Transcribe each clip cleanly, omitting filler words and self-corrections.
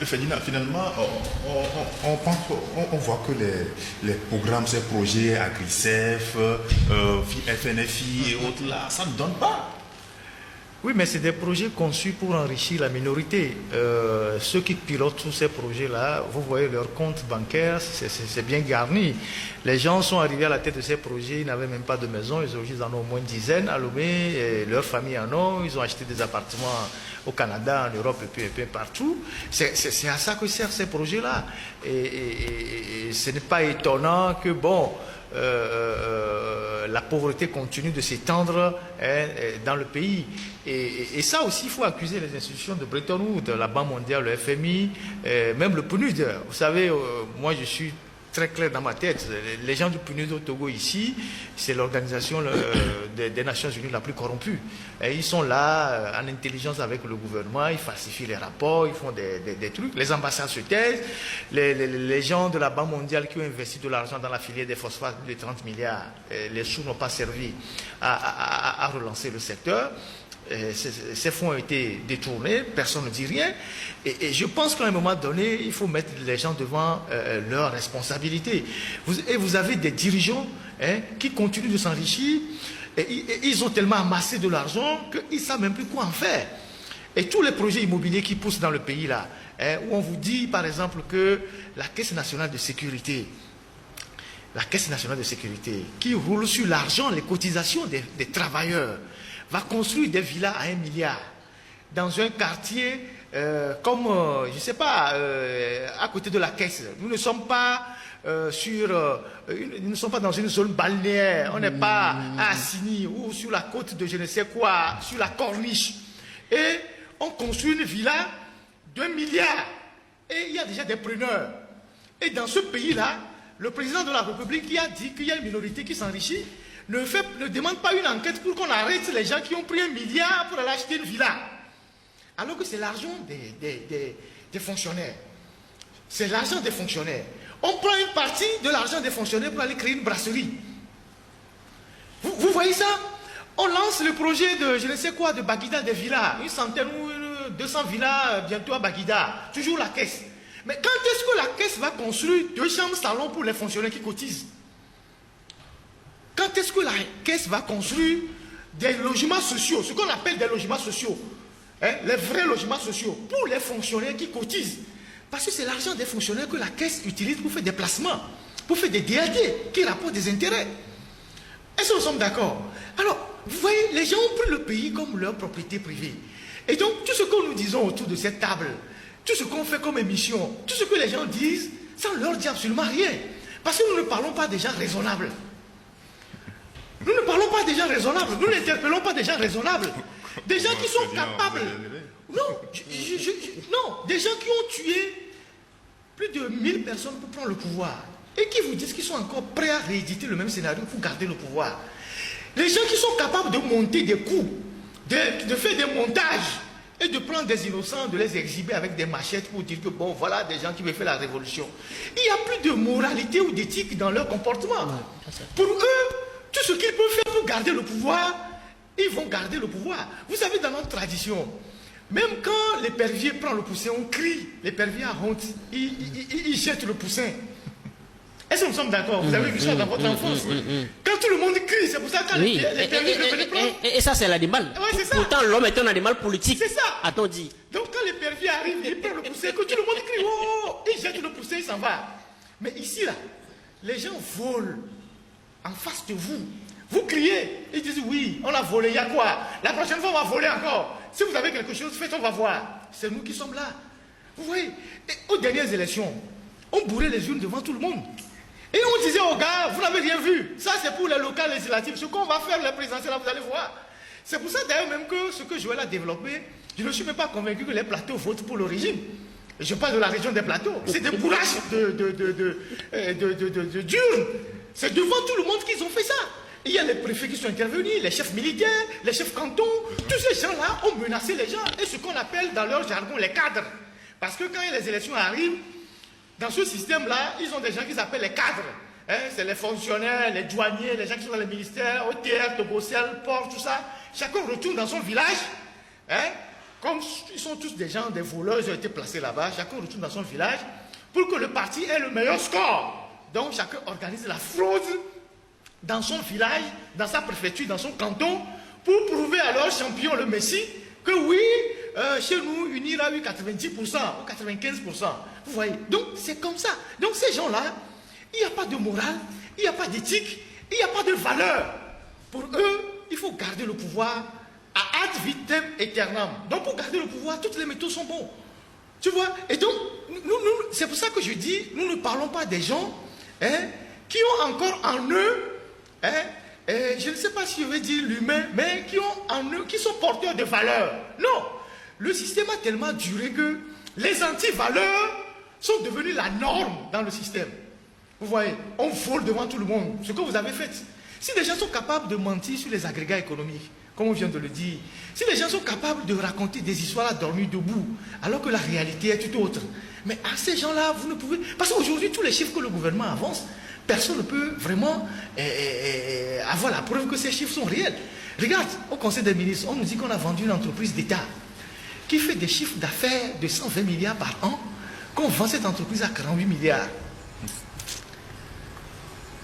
Finalement, on voit que les programmes, ces projets, AgriCEF, FNFI et autres là, ça ne donne pas. Oui, mais c'est des projets conçus pour enrichir la minorité. Ceux qui pilotent tous ces projets-là, vous voyez leur compte bancaire, c'est bien garni. Les gens sont arrivés à la tête de ces projets, ils n'avaient même pas de maison, ils en ont au moins une dizaine à Lomé, et leurs familles en ont, ils ont acheté des appartements au Canada, en Europe et puis partout. C'est à ça que servent ces projets-là. Et ce n'est pas étonnant que, bon, la pauvreté continue de s'étendre dans le pays. Et ça aussi, il faut accuser les institutions de Bretton Woods, la Banque mondiale, le FMI, même le PNUD. Vous savez, moi je suis très clair dans ma tête. Les gens du PNUD au Togo ici, c'est l'organisation des Nations Unies la plus corrompue. Et ils sont là en intelligence avec le gouvernement, ils falsifient les rapports, ils font des trucs. Les ambassades se taisent. Les gens de la Banque mondiale qui ont investi de l'argent dans la filière des phosphates, plus de 30 milliards, les sous n'ont pas servi à relancer le secteur. Ces fonds ont été détournés, personne ne dit rien. Et je pense qu'à un moment donné, il faut mettre les gens devant leurs responsabilités. Vous avez des dirigeants qui continuent de s'enrichir. Et ils ont tellement amassé de l'argent qu'ils ne savent même plus quoi en faire. Et tous les projets immobiliers qui poussent dans le pays là, où on vous dit par exemple que la Caisse nationale de sécurité, qui roule sur l'argent, les cotisations des travailleurs, va construire des villas à 1 milliard dans un quartier comme, je ne sais pas, à côté de la Caisse. Nous ne sommes pas nous ne sommes pas dans une zone balnéaire, on n'est pas à Assini ou sur la côte de je ne sais quoi, sur la corniche. Et on construit une villa d'1 milliard. Et il y a déjà des preneurs. Et dans ce pays-là, le président de la République qui a dit qu'il y a une minorité qui s'enrichit, ne demande pas une enquête pour qu'on arrête les gens qui ont pris 1 milliard pour aller acheter une villa. Alors que c'est l'argent des fonctionnaires. C'est l'argent des fonctionnaires. On prend une partie de l'argent des fonctionnaires pour aller créer une brasserie. Vous voyez ça? On lance le projet de, je ne sais quoi, de Baguida des villas. 100 ou 200 villas bientôt à Baguida. Toujours la Caisse. Mais quand est-ce que la Caisse va construire 2 chambres salons pour les fonctionnaires qui cotisent? Quand est-ce que la Caisse va construire des logements sociaux, ce qu'on appelle des logements sociaux, les vrais logements sociaux, pour les fonctionnaires qui cotisent? Parce que c'est l'argent des fonctionnaires que la Caisse utilise pour faire des placements, pour faire des DAD qui rapportent des intérêts. Est-ce que nous sommes d'accord? Alors, vous voyez, les gens ont pris le pays comme leur propriété privée. Et donc, tout ce que nous disons autour de cette table, tout ce qu'on fait comme émission, tout ce que les gens disent, ça ne leur dit absolument rien. Parce que nous ne parlons pas des gens raisonnables. Nous ne parlons pas des gens raisonnables, nous n'interpellons pas des gens raisonnables. Des gens qui sont capables. Non, des gens qui ont tué plus de 1000 personnes pour prendre le pouvoir. Et qui vous disent qu'ils sont encore prêts à rééditer le même scénario pour garder le pouvoir. Les gens qui sont capables de monter des coups, de faire des montages et de prendre des innocents, de les exhiber avec des machettes pour dire que bon, voilà des gens qui veulent faire la révolution. Il n'y a plus de moralité ou d'éthique dans leur comportement. Pour eux, tout ce qu'ils peuvent faire pour garder le pouvoir, ils vont garder le pouvoir. Vous savez, dans notre tradition, même quand l'épervier prend le poussin, on crie, l'épervier a honte, il jette le poussin. Est-ce que nous sommes d'accord? Vous avez vu ça dans votre enfance? Quand tout le monde crie, c'est pour ça que quand l'épervier veut prendre... Et ça, c'est l'animal. Ouais, c'est ça. Pourtant, l'homme est un animal politique. C'est ça. A-t-on dit? Donc quand l'épervier arrive, il prend le poussin, que tout le monde crie, oh, il jette le poussin, il s'en va. Mais ici, là, les gens volent en face de vous. Vous criez, ils disent oui, on a volé, il y a quoi? La prochaine fois, on va voler encore. Si vous avez quelque chose, faites, on va voir. C'est nous qui sommes là. Vous voyez, et aux dernières élections, on bourrait les urnes devant tout le monde. Et on disait aux gars, vous n'avez rien vu. Ça, c'est pour les locales législatives. Ce qu'on va faire, les présidentielles, là, vous allez voir. C'est pour ça, d'ailleurs, même que ce que Joël a développé, je ne suis même pas convaincu que les plateaux votent pour le régime. Je parle de la région des plateaux. C'est des bourrages d'urnes. C'est devant tout le monde qu'ils ont fait ça. Il y a les préfets qui sont intervenus, les chefs militaires, les chefs cantons. Tous ces gens-là ont menacé les gens. Et ce qu'on appelle dans leur jargon les cadres. Parce que quand les élections arrivent, dans ce système-là, ils ont des gens qu'ils appellent les cadres. C'est les fonctionnaires, les douaniers, les gens qui sont dans les ministères, OTR, Togocel, Port, tout ça. Chacun retourne dans son village, comme ils sont tous des gens, des voleurs, ils ont été placés là-bas, chacun retourne dans son village pour que le parti ait le meilleur score. Donc chacun organise la fraude dans son village, dans sa préfecture, dans son canton, pour prouver à leur champion, le Messie, que oui, chez nous, UNIR a eu 90% ou 95%. Vous voyez, donc c'est comme ça. Donc ces gens-là, il n'y a pas de morale, il n'y a pas d'éthique, il n'y a pas de valeur. Pour eux, il faut garder le pouvoir à ad vitam aeternam. Donc pour garder le pouvoir, toutes les méthodes sont bonnes. Tu vois? Et donc, c'est pour ça que je dis, nous ne parlons pas des gens qui ont encore en eux, je ne sais pas si je vais dire l'humain, mais qui ont en eux, qui sont porteurs de valeurs. Non, le système a tellement duré que les anti-valeurs sont devenus la norme dans le système. Vous voyez, on vole devant tout le monde, ce que vous avez fait. Si les gens sont capables de mentir sur les agrégats économiques, comme on vient de le dire, si les gens sont capables de raconter des histoires à dormir debout, alors que la réalité est tout autre, mais à ces gens-là, vous ne pouvez... Parce qu'aujourd'hui, tous les chiffres que le gouvernement avance, personne ne peut vraiment avoir la preuve que ces chiffres sont réels. Regarde, au Conseil des ministres, on nous dit qu'on a vendu une entreprise d'État qui fait des chiffres d'affaires de 120 milliards par an, qu'on vend cette entreprise à 48 milliards.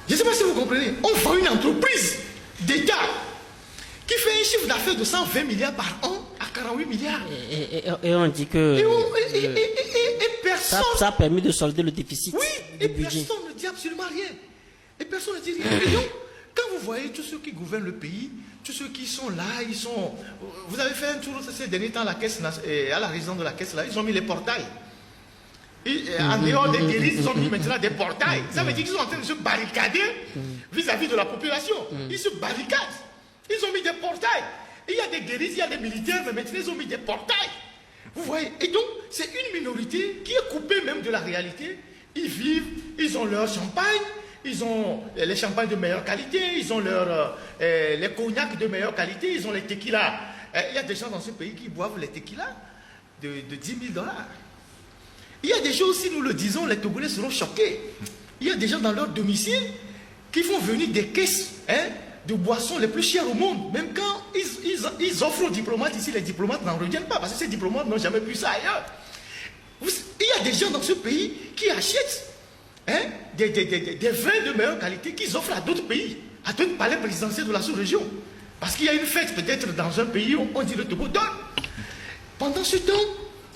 Je ne sais pas si vous comprenez. On vend une entreprise d'État qui fait un chiffre d'affaires de 120 milliards par an à 48 milliards. Et on dit que Et personne... ça a permis de solder le déficit et du budget. personne ne dit absolument rien. Et personne ne dit rien. Et donc, quand vous voyez tous ceux qui gouvernent le pays, tous ceux qui sont là, ils sont... Vous avez fait un tour ces derniers temps à la caisse, à la résidence de la caisse, là, ils ont mis les portails. En dehors des guéris, ils ont mis maintenant des portails. Ça veut dire qu'ils sont en train de se barricader vis-à-vis de la population. Ils se barricadent. Ils ont mis des portails. Il y a des guéris, il y a des militaires, mais maintenant ils ont mis des portails. Vous voyez? Et donc, c'est une minorité qui est coupée même de la réalité. Ils vivent, ils ont leur champagne, ils ont les champagnes de meilleure qualité, ils ont les cognacs de meilleure qualité, ils ont les tequilas. Il y a des gens dans ce pays qui boivent les tequilas de 10 000 $. Il y a des choses, si nous le disons, les Togolais seront choqués. Il y a des gens dans leur domicile qui font venir des caisses de boissons les plus chères au monde. Même quand ils offrent aux diplomates ici, les diplomates n'en reviennent pas parce que ces diplomates n'ont jamais vu ça ailleurs. Il y a des gens dans ce pays qui achètent des vins de meilleure qualité qu'ils offrent à d'autres pays, à d'autres palais présidentiels de la sous-région. Parce qu'il y a une fête peut-être dans un pays où on dit le Togo donne. Pendant ce temps,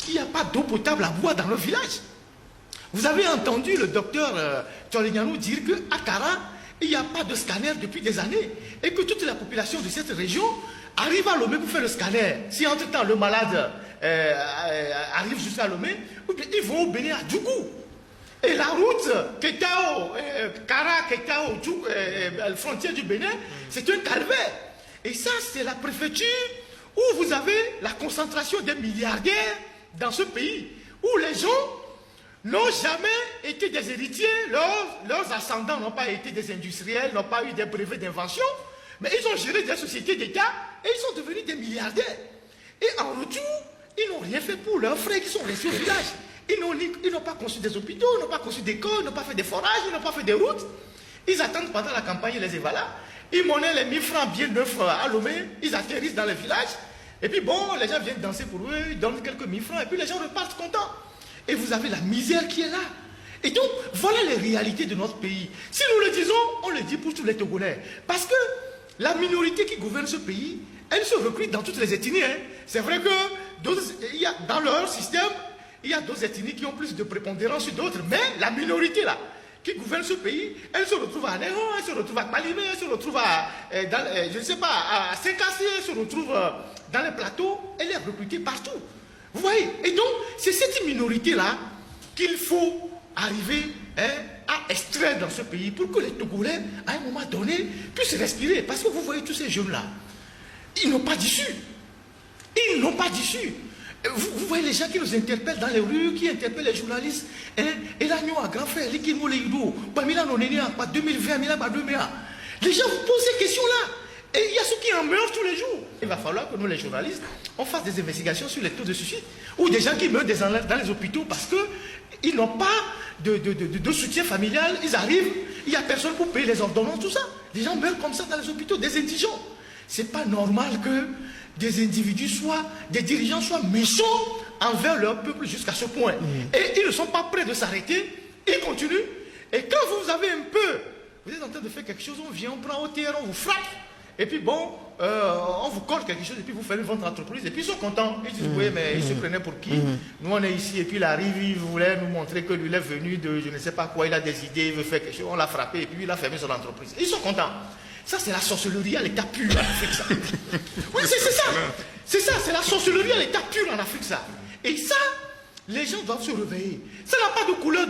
il n'y a pas d'eau potable à boire dans le village. Vous avez entendu le docteur Tcholignanou dire qu'à Kara, il n'y a pas de scanner depuis des années et que toute la population de cette région arrive à Lomé pour faire le scanner. Si entre-temps le malade arrive jusqu'à Lomé, ils vont au Bénin à Djougou. Et la route Ketao, Kara, Ketao, la frontière du Bénin, c'est un calvaire. Et ça, c'est la préfecture où vous avez la concentration des milliardaires dans ce pays, où les gens n'ont jamais été des héritiers, leurs ascendants n'ont pas été des industriels, n'ont pas eu des brevets d'invention, mais ils ont géré des sociétés d'État et ils sont devenus des milliardaires. Et en retour, ils n'ont rien fait pour leurs frères qui sont restés au village. Ils n'ont pas construit des hôpitaux, ils n'ont pas construit d'écoles, ils n'ont pas fait des forages, ils n'ont pas fait des routes. Ils attendent pendant la campagne les évalas. Ils monnaient les 1000 francs bien neufs à Lomé, ils atterrissent dans les villages. Et puis bon, les gens viennent danser pour eux, ils donnent quelques 1000 francs et puis les gens repartent contents. Et vous avez la misère qui est là. Et donc, voilà les réalités de notre pays. Si nous le disons, on le dit pour tous les Togolais. Parce que la minorité qui gouverne ce pays, elle se recrute dans toutes les ethnies. C'est vrai que dans leur système, il y a d'autres ethnies qui ont plus de prépondérance sur d'autres. Mais la minorité là, qui gouverne ce pays, elle se retrouve à Néo, elle se retrouve à Palimé, elle se retrouve je ne sais pas, à Sécassé, elle se retrouve dans les plateaux, elle est recrutée partout. Vous voyez? Et donc, c'est cette minorité-là qu'il faut arriver à extraire dans ce pays pour que les Togolais, à un moment donné, puissent respirer. Parce que vous voyez tous ces jeunes-là, ils n'ont pas d'issue. Ils n'ont pas d'issue. Vous voyez les gens qui nous interpellent dans les rues, qui interpellent les journalistes. Et là, nous, à grand frère, les 2020, les gens vous posent ces questions-là. Et il y a ceux qui en meurent tous les jours. Il va falloir que nous, les journalistes, on fasse des investigations sur les taux de suicide. Ou des gens qui meurent dans les hôpitaux parce qu'ils n'ont pas de soutien familial. Ils arrivent, il n'y a personne pour payer les ordonnances, tout ça. Des gens meurent comme ça dans les hôpitaux, des indigents. C'est pas normal que des individus, soit des dirigeants, soient méchants envers leur peuple jusqu'à ce point. Et ils ne sont pas prêts de s'arrêter, ils continuent. Et quand vous avez un peu, vous êtes en train de faire quelque chose, on vient, on prend au terrain, on vous frappe, et puis bon, on vous colle quelque chose, et puis vous faites votre entreprise, et puis ils sont contents. Ils disent, oui, mais ils se prenaient pour qui? Nous, on est ici, et puis il arrive, il voulait nous montrer que lui, il est venu de je ne sais pas quoi, il a des idées, il veut faire quelque chose, on l'a frappé, et puis il a fermé son entreprise. Ils sont contents. Ça, c'est la sorcellerie à l'état pur en Afrique, ça. Oui, c'est ça. C'est ça, c'est la sorcellerie à l'état pur en Afrique, ça. Et ça, les gens doivent se réveiller. Ça n'a pas de couleur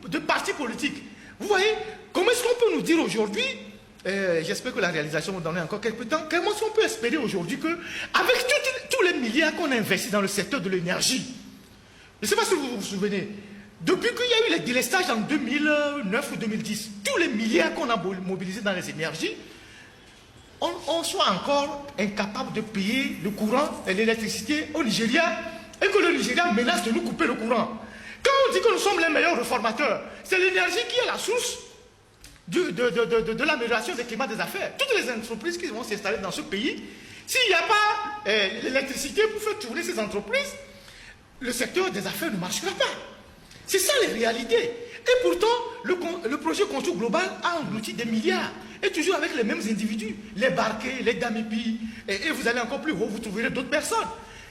de parti politique. Vous voyez, comment est-ce qu'on peut nous dire aujourd'hui, j'espère que la réalisation va donner encore quelques temps, comment est-ce qu'on peut espérer aujourd'hui que, avec tous les milliards qu'on a investis dans le secteur de l'énergie, je ne sais pas si vous vous souvenez, depuis qu'il y a eu les délestages en 2009 ou 2010, tous les milliards qu'on a mobilisés dans les énergies, on soit encore incapable de payer le courant et l'électricité au Nigeria, et que le Nigeria menace de nous couper le courant. Quand on dit que nous sommes les meilleurs réformateurs, c'est l'énergie qui est la source de l'amélioration des climats des affaires. Toutes les entreprises qui vont s'installer dans ce pays, s'il n'y a pas l'électricité pour faire tourner ces entreprises, le secteur des affaires ne marchera pas. C'est ça les réalités. Et pourtant, le projet Contour Global a englouti des milliards. Et toujours avec les mêmes individus. Les Barquets, les Damipi. Et vous allez encore plus haut, vous trouverez d'autres personnes.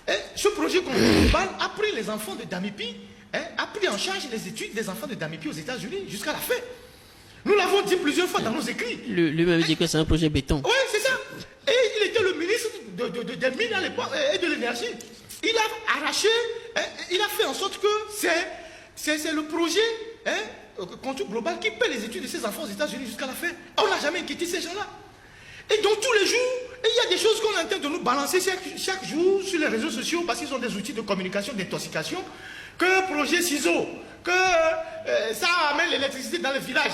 Et ce projet Contour Global a pris les enfants de Damipi, a pris en charge les études des enfants de Damipi aux États-Unis jusqu'à la fin. Nous l'avons dit plusieurs fois dans nos écrits. Lui-même dit que c'est un projet béton. Oui, c'est ça. Et il était le ministre des Mines à l'époque et de l'énergie. Il a arraché, il a fait en sorte que c'est le projet Contour Global qui paie les études de ses enfants aux États-Unis jusqu'à la fin. On n'a jamais inquiété ces gens-là. Et donc tous les jours, il y a des choses qu'on est en train de nous balancer chaque jour sur les réseaux sociaux parce qu'ils ont des outils de communication, d'intoxication, que projet ciseaux, que ça amène l'électricité dans les villages.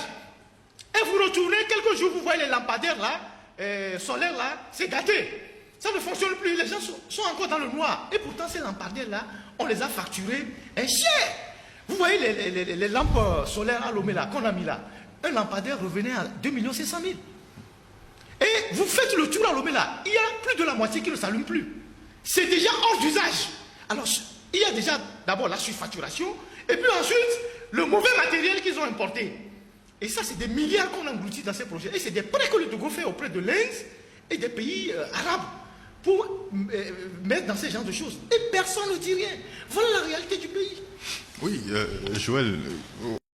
Et vous retournez, quelques jours, vous voyez les lampadaires là, solaires là, c'est gâté. Ça ne fonctionne plus, les gens sont encore dans le noir. Et pourtant, ces lampadaires là, on les a facturés cher. Vous voyez les lampes solaires à Lomé là, qu'on a mis là. Un lampadaire revenait à 2 500 000. Et vous faites le tour à Lomé là, il y a plus de la moitié qui ne s'allume plus. C'est déjà hors d'usage. Alors, il y a déjà d'abord la surfacturation, et puis ensuite, le mauvais matériel qu'ils ont importé. Et ça, c'est des milliards qu'on a engloutis dans ces projets. Et c'est des prêts que le Togo fait auprès de l'Inde et des pays arabes pour mettre dans ces genres de choses. Et personne ne dit rien. Voilà la réalité du pays. Oui, Joël,